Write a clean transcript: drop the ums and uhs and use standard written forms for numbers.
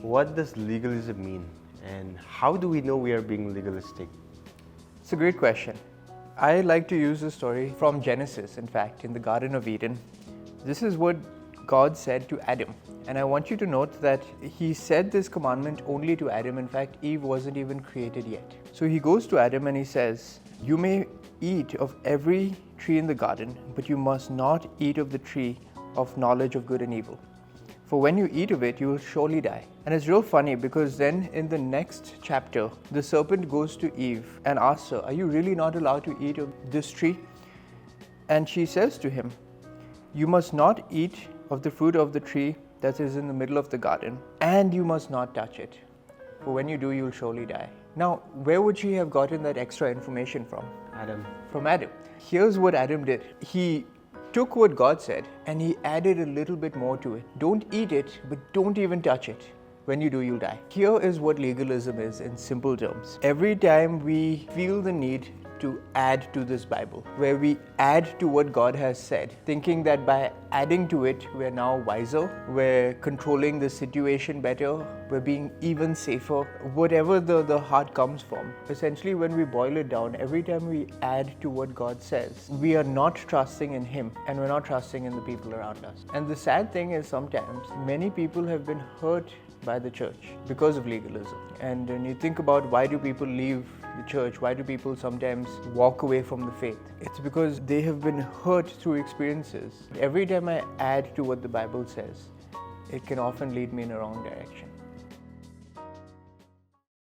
What does legalism mean, and how do we know we are being legalistic? It's a great question. I like to use this story from Genesis, in fact, in the Garden of Eden. This is what God said to Adam. And I want you to note that he said this commandment only to Adam. In fact, Eve wasn't even created yet. So he goes to Adam and he says, "You may eat of every tree in the garden, but you must not eat of the tree of knowledge of good and evil. For when you eat of it, you will surely die." And it's real funny because then in the next chapter, the serpent goes to Eve and asks her, "Are you really not allowed to eat of this tree?" And she says to him, "You must not eat of the fruit of the tree that is in the middle of the garden, and you must not touch it. For when you do, you will surely die." Now, where would she have gotten that extra information from? Adam. From Adam. Here's what Adam did. He took what God said and he added a little bit more to it. Don't eat it, but don't even touch it. When you do, you'll die. Here is what legalism is in simple terms. Every time we feel the need to add to this Bible, where we add to what God has said, thinking that by adding to it, we're now wiser, we're controlling the situation better, we're being even safer, whatever the heart comes from. Essentially, when we boil it down, every time we add to what God says, we are not trusting in Him and we're not trusting in the people around us. And the sad thing is sometimes many people have been hurt by the church because of legalism. And when you think about why do people leave the church, why do people sometimes walk away from the faith? It's because they have been hurt through experiences. Every time I add to what the Bible says, it can often lead me in a wrong direction.